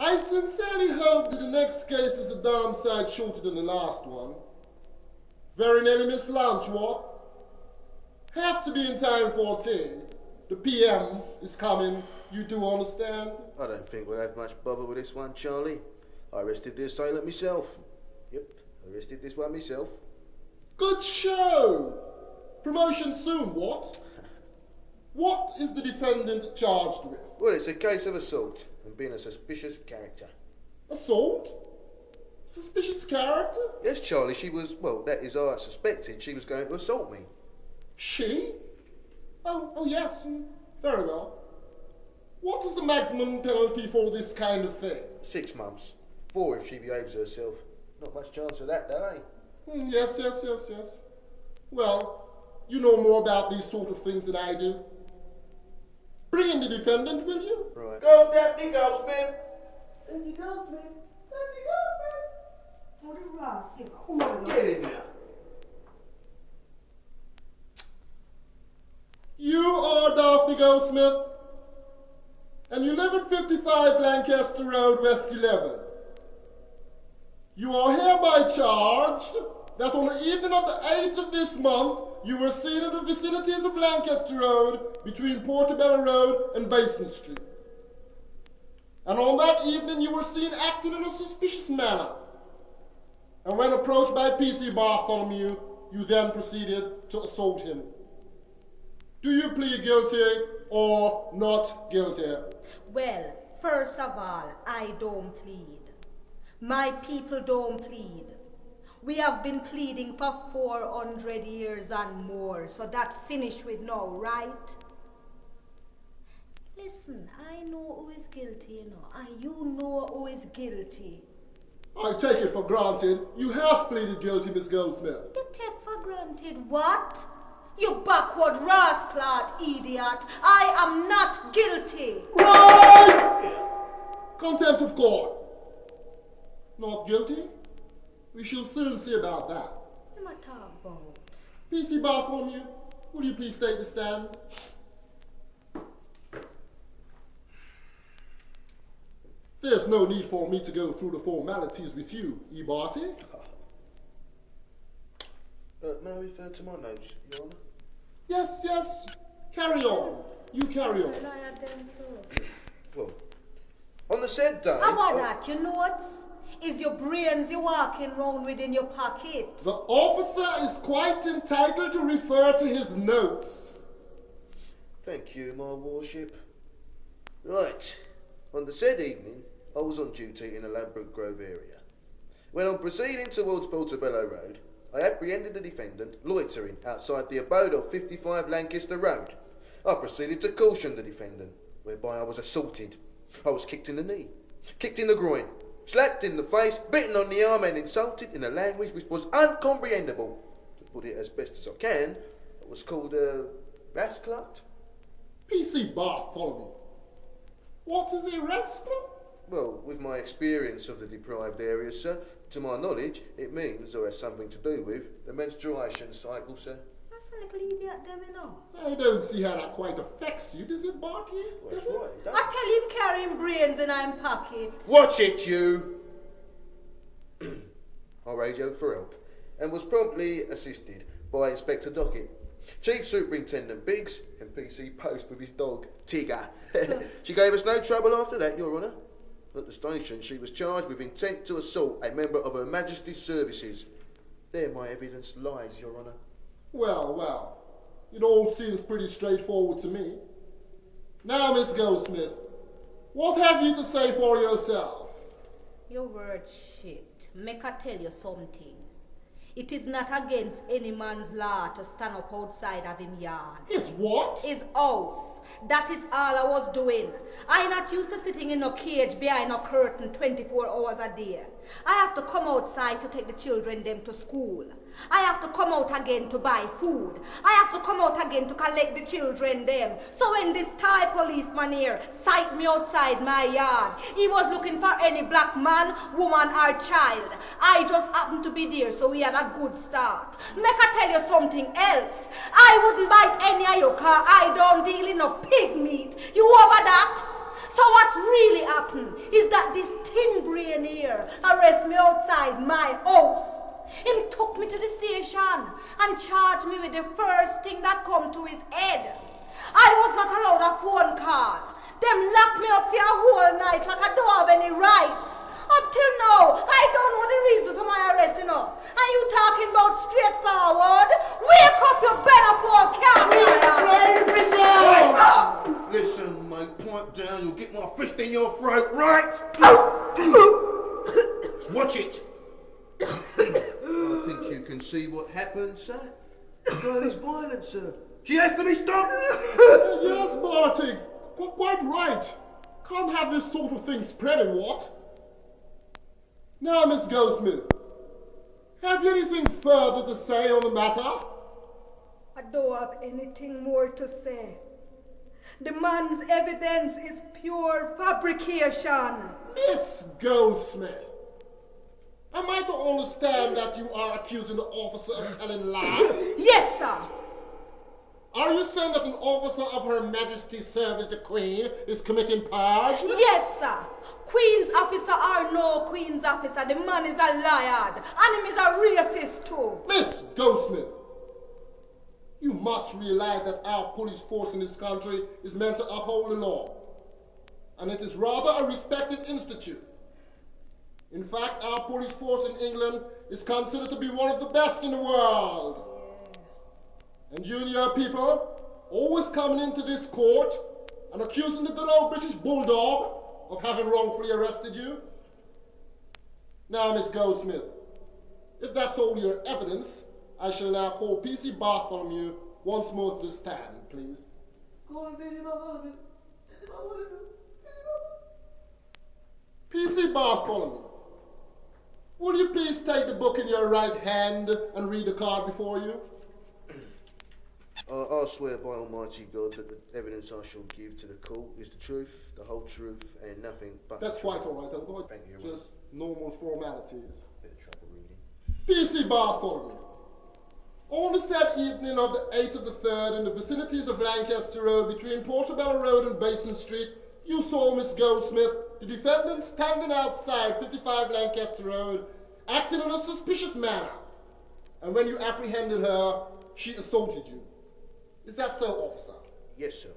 I sincerely hope that the next case is a damn sight shorter than the last one. Very nearly missed lunch, what? Have to be in time for tea. The PM is coming, you do understand? I don't think we'll have much bother with this one, Charlie. I arrested the assailant myself. Yep, arrested this one myself. Good show! Promotion soon, what? What is the defendant charged with? Well, it's a case of assault and being a suspicious character. Assault? Suspicious character? Yes, Charlie, she was, well, that is how I suspected she was going to assault me. She? Oh yes, very well. What is the maximum penalty for this kind of thing? 6 months. 4 if she behaves herself. Not much chance of that, though, eh? Yes. Well, you know more about these sort of things than I do. Bring in the defendant, will you? Right. Go, Deputy Goldsmith! Deputy Goldsmith! Deputy Goldsmith! What a Ross, you know. Get in there. You are Daphne Goldsmith, and you live at 55 Lancaster Road, West 11. You are hereby charged that on the evening of the 8th of this month, you were seen in the vicinities of Lancaster Road between Portobello Road and Basin Street. And on that evening, you were seen acting in a suspicious manner. And when approached by P.C. Bartholomew, you then proceeded to assault him. Do you plead guilty or not guilty? Well, first of all, I don't plead. My people don't plead. We have been pleading for 400 years and more, so that finished with now, right? Listen, I know who is guilty, you know, and you know who is guilty. I take it for granted you have pleaded guilty, Miss Goldsmith. You take for granted what? You backward rascal, idiot. I am not guilty. Right! Contempt of court. Not guilty? We shall soon see about that. What am I talking about? P.C. Bartholomew, will you please take the stand? There's no need for me to go through the formalities with you, Barty. May I refer to my notes, Your Honour? Yes. Carry on. You carry on. Well, on the said day... How about that, your notes? Is your brains you walking round with in your pocket? The officer is quite entitled to refer to his notes. Thank you, my worship. Right. On the said evening, I was on duty in the Ladbroke Grove area. When on proceeding towards Portobello Road, I apprehended the defendant loitering outside the abode of 55 Lancaster Road. I proceeded to caution the defendant, whereby I was assaulted. I was kicked in the knee, kicked in the groin, slapped in the face, bitten on the arm and insulted in a language which was uncomprehendable. To put it as best as I can, it was called a rascalot. P.C. Bartholomew. What is a rascal? Well, with my experience of the deprived areas, sir, to my knowledge, it means or has something to do with the menstruation cycle, sir. That's a little idiot, them, you know. I don't see how that quite affects you, does it, Barty? Well, Does that's it? right, it does. I tell him carrying brains in I'm pocket. Watch it, you! I radioed for help and was promptly assisted by Inspector Dockett, Chief Superintendent Biggs and PC Post with his dog, Tigger. She gave us no trouble after that, Your Honour. At the station, she was charged with intent to assault a member of Her Majesty's services. There my evidence lies, Your Honour. Well, it all seems pretty straightforward to me. Now, Miss Goldsmith, what have you to say for yourself? Your word shit. Make I tell you something. It is not against any man's law to stand up outside of him yard. His what? His house. That is all I was doing. I not used to sitting in a cage behind a curtain 24 hours a day. I have to come outside to take the children them to school. I have to come out again to buy food. I have to come out again to collect the children them. So when this Thai policeman here sight me outside my yard, he was looking for any black man, woman or child. I just happened to be there, so we had a good start. Make I tell you something else. I wouldn't bite any of you, cause I don't deal in no pig meat. You over that? So what really happened is that this tin brain here arrested me outside my house. Him took me to the station and charged me with the first thing that come to his head. I was not allowed a phone call. Them locked me up for a whole night like I don't have any rights. Up till now, I don't know the reason for my arrest, you know. And you talking about straightforward? Wake up your Benapole cancer! Listen, mate, pipe down, you'll get my fist in your throat, right? Watch it. I think you can see what happened, sir. The girl is violent, sir. She has to be stopped. Yes, Marty. Quite right. Can't have this sort of thing spreading, what? Now, Miss Goldsmith, have you anything further to say on the matter? I don't have anything more to say. The man's evidence is pure fabrication. Miss Goldsmith, am I to understand that you are accusing the officer of telling lies? Yes, sir. Are you saying that an officer of Her Majesty's Service, the Queen, is committing purge? Yes, sir. Queen's officer or no Queen's officer, the man is a liar, and him is a racist too. Miss Goldsmith, you must realize that our police force in this country is meant to uphold the law. And it is rather a respected institute. In fact, our police force in England is considered to be one of the best in the world. And you and your people always coming into this court and accusing the good old British bulldog of having wrongfully arrested you. Now, Miss Goldsmith, if that's all your evidence, I shall now call P.C. Bartholomew once more to the stand, please. P.C. Bartholomew, will you please take the book in your right hand and read the card before you? I swear by Almighty God that the evidence I shall give to the court is the truth, the whole truth, and nothing but That's the truth. quite all right, Elboy. Thank you, Your Just normal formalities. Bit of trouble reading. P.C. Bartholomew, on the said evening of the 8th of the 3rd in the vicinities of Lancaster Road between Portobello Road and Basin Street, you saw Miss Goldsmith, the defendant, standing outside 55 Lancaster Road, acting in a suspicious manner. And when you apprehended her, she assaulted you. Is that so, officer? Yes, sir.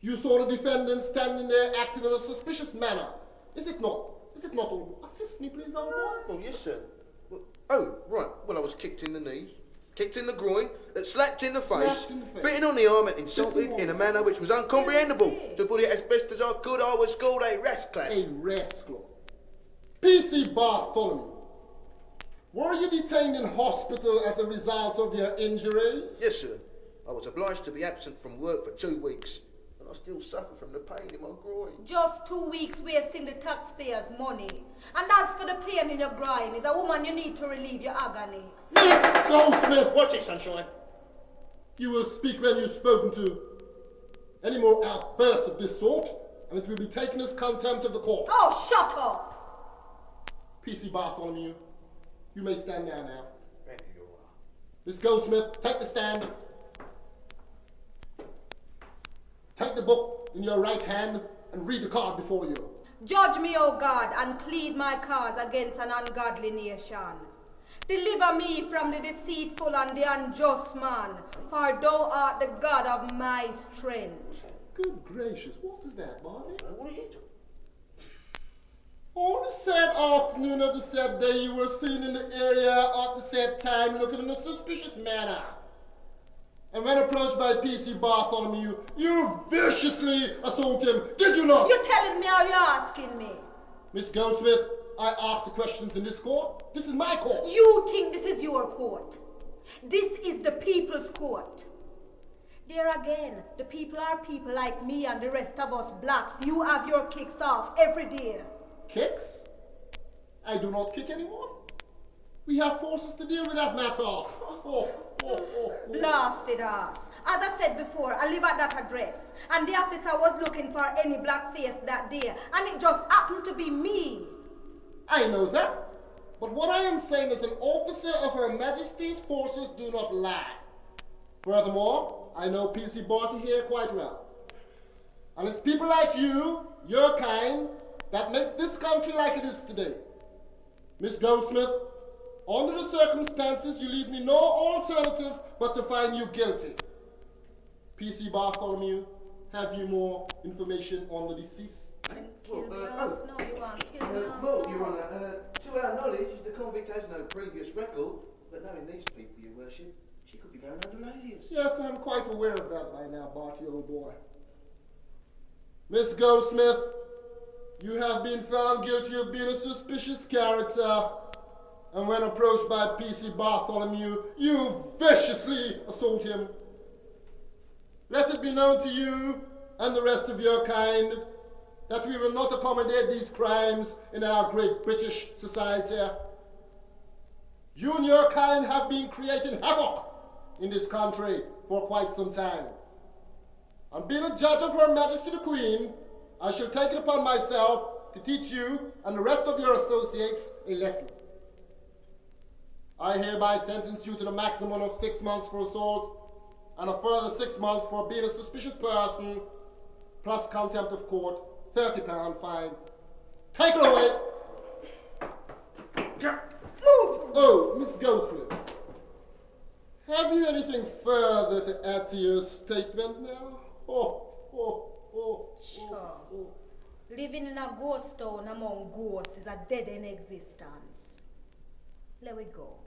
You saw the defendant standing there acting in a suspicious manner. Is it not? Is it not all? Assist me, please, old boy. Oh, yes, sir. Well, oh, right. Well, I was kicked in the knee, kicked in the groin, slapped in the face, Slapped in the face. bitten on the arm and insulted in a manner which was uncomprehendable. To put it as best as I could, I was called a rascal. A rascal. P.C. Bartholomew, were you detained in hospital as a result of your injuries? Yes, sir. I was obliged to be absent from work for 2 weeks, and I still suffer from the pain in my groin. Just 2 weeks wasting the taxpayers' money. And as for the pain in your groin, is a woman you need to relieve your agony. Miss Goldsmith, Watch it, sunshine. you will speak when you're spoken to. Any more outbursts of this sort, and it will be taken as contempt of the court. Oh, shut up! P.C. Bartholomew, you may stand down now. Thank you, Your Honour. Miss Goldsmith, take the stand. Take the book in your right hand and read the card before you. Judge me, O God, and plead my cause against an ungodly nation. Deliver me from the deceitful and the unjust man, for thou art the God of my strength. Good gracious, what is that, Barney? What are you doing? On the said afternoon of the said day, you were seen in the area at the said time looking in a suspicious manner. And when approached by P.C. Bartholomew, you viciously assault him, did you not? You telling me or you asking me? Miss Goldsmith, I ask the questions in this court. This is my court. You think this is your court. This is the people's court. There again, the people are people like me and the rest of us blacks. You have your kicks off every day. Kicks? I do not kick anyone. We have forces to deal with that matter. Blasted ass. As I said before, I live at that address, and the officer was looking for any black face that day, and it just happened to be me. I know that. But what I am saying is an officer of Her Majesty's forces do not lie. Furthermore, I know P.C. Barty here quite well. And it's people like you, your kind, that make this country like it is today. Miss Goldsmith, under the circumstances, you leave me no alternative but to find you guilty. P.C. Bartholomew, have you more information on the deceased? Kill me off. No, you won't kill me off. Well, Your Honour, to our knowledge, the convict has no previous record, but knowing these people, Your Worship, she could be going under alias. Yes, I'm quite aware of that by now, Barty, old boy. Miss Goldsmith, you have been found guilty of being a suspicious character, and when approached by P.C. Bartholomew, you viciously assault him. Let it be known to you and the rest of your kind that we will not accommodate these crimes in our great British society. You and your kind have been creating havoc in this country for quite some time. And being a judge of Her Majesty the Queen, I shall take it upon myself to teach you and the rest of your associates a lesson. I hereby sentence you to the maximum of 6 months for assault and a further 6 months for being a suspicious person, plus contempt of court, £30 fine. Take her away. Oh, Miss Goldsmith, have you anything further to add to your statement now? Sure. Living in a ghost town among ghosts is a dead-end existence. Let we go.